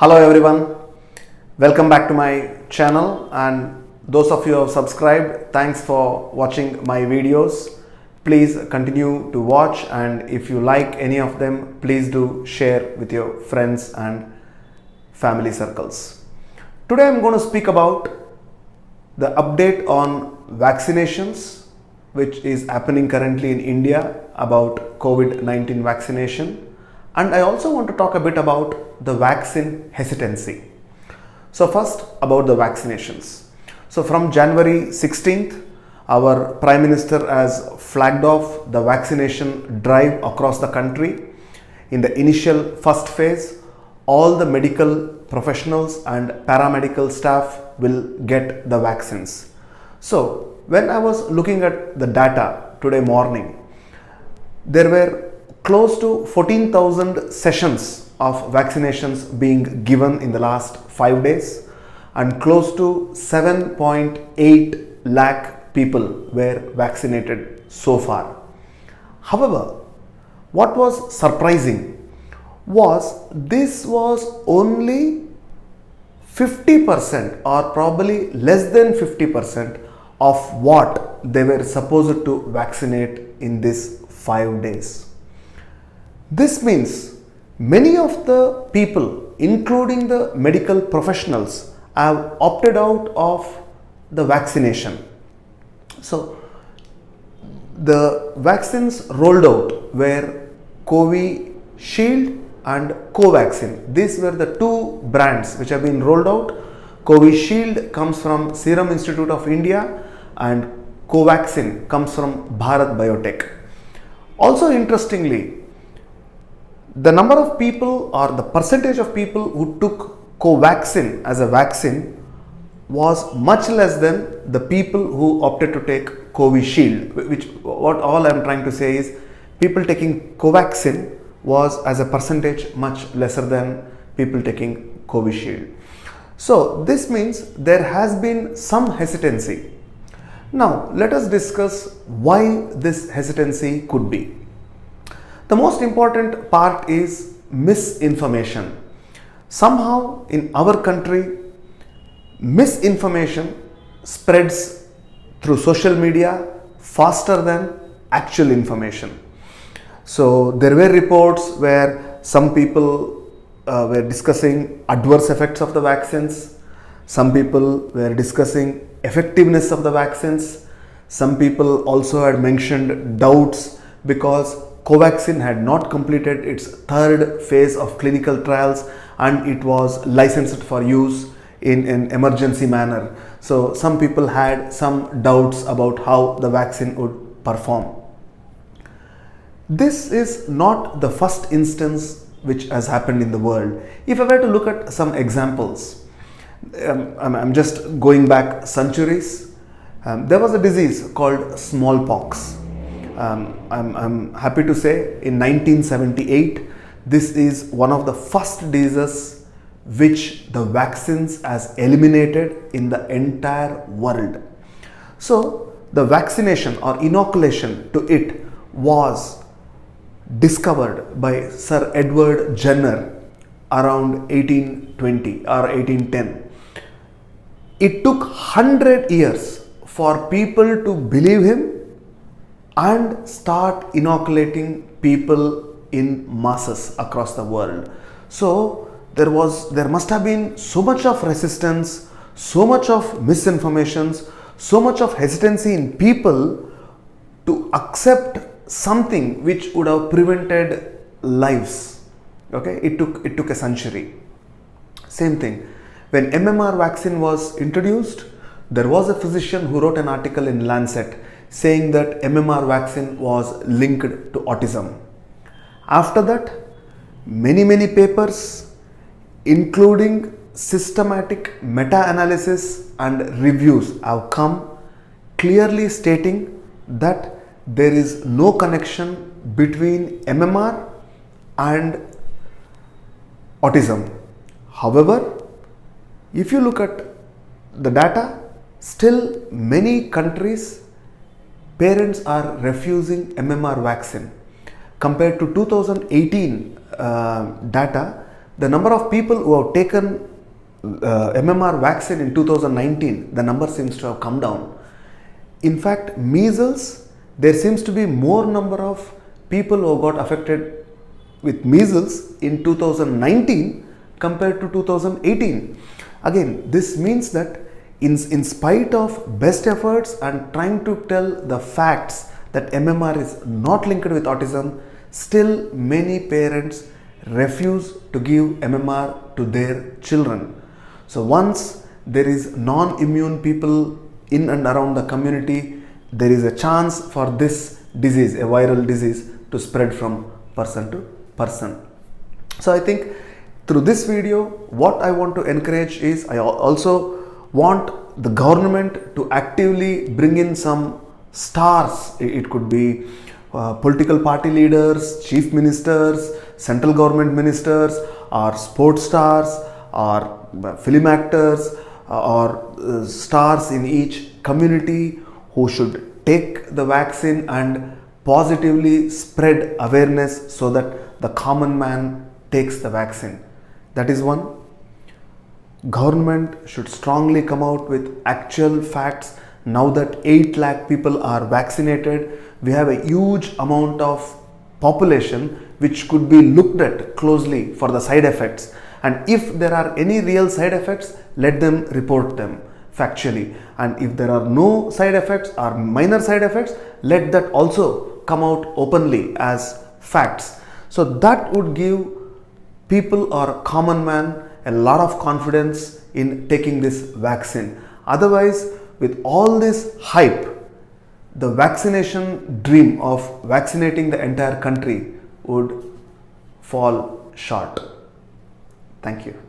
Hello everyone, welcome back to my channel, and those of you who have subscribed, thanks for watching my videos. Please continue to watch, and if you like any of them, please do share with your friends and family circles. Today I'm going to speak about the update on vaccinations which is happening currently in India about COVID-19 vaccination, and I also want to talk a bit about the vaccine hesitancy. So first about the vaccinations. So from January 16th, our Prime Minister has flagged off the vaccination drive across the country. In the initial first phase, all the medical professionals and paramedical staff will get the vaccines. So when I was looking at the data today morning, there were close to 14,000 sessions of vaccinations being given in the last 5 days, and close to 7.8 lakh people were vaccinated so far. However, what was surprising was this was only 50% or probably less than 50% of what they were supposed to vaccinate in this 5 days. This means many of the people, including the medical professionals, have opted out of the vaccination. So the vaccines rolled out were Covishield and Covaxin. These were the two brands which have been rolled out. Covishield comes from Serum Institute of India and Covaxin comes from Bharat Biotech. Also interestingly, the number of people or the percentage of people who took Covaxin as a vaccine was much less than the people who opted to take Covishield, which what all I am trying to say is people taking Covaxin was as a percentage much lesser than people taking Covishield. So this means there has been some hesitancy. Now let us discuss why this hesitancy could be. The most important part is misinformation. Somehow in our country, misinformation spreads through social media faster than actual information. So there were reports where some people were discussing adverse effects of the vaccines. Some people were discussing effectiveness of the vaccines. Some people also had mentioned doubts because Covaxin had not completed its third phase of clinical trials and it was licensed for use in an emergency manner. So some people had some doubts about how the vaccine would perform. This is not the first instance which has happened in the world. If I were to look at some examples, I'm just going back centuries. There was a disease called smallpox. I'm happy to say in 1978, this is one of the first diseases which the vaccines has eliminated in the entire world. So the vaccination or inoculation to it was discovered by Sir Edward Jenner around 1820 or 1810. It took 100 years for people to believe him and start inoculating people in masses across the world. So there must have been so much of resistance, so much of misinformation, so much of hesitancy in people to accept something which would have prevented lives. Okay, it took a century. Same thing, when MMR vaccine was introduced, there was a physician who wrote an article in Lancet saying that MMR vaccine was linked to autism. After that, many papers, including systematic meta-analysis and reviews, have come clearly stating that there is no connection between MMR and autism. However, if you look at the data, still many countries parents are refusing MMR vaccine. Compared to 2018 data, The number of people who have taken MMR vaccine in 2019, the number seems to have come down. In fact, measles, there seems to be more number of people who got affected with measles in 2019 compared to 2018. Again, this means that in spite of best efforts and trying to tell the facts that MMR is not linked with autism, still many parents refuse to give MMR to their children. So once there is non-immune people in and around the community, there is a chance for this disease, a viral disease, to spread from person to person. So I think through this video, what I want to encourage is, I also want the government to actively bring in some stars. It could be political party leaders, chief ministers, central government ministers, or sports stars, or film actors, or stars in each community who should take the vaccine and positively spread awareness so that the common man takes the vaccine. That is one. Government should strongly come out with actual facts. Now that 8 lakh people are vaccinated, we have a huge amount of population which could be looked at closely for the side effects. And if there are any real side effects, let them report them factually. And if there are no side effects or minor side effects, let that also come out openly as facts. So that would give people or common man a lot of confidence in taking this vaccine. Otherwise, with all this hype, the vaccination dream of vaccinating the entire country would fall short. Thank you.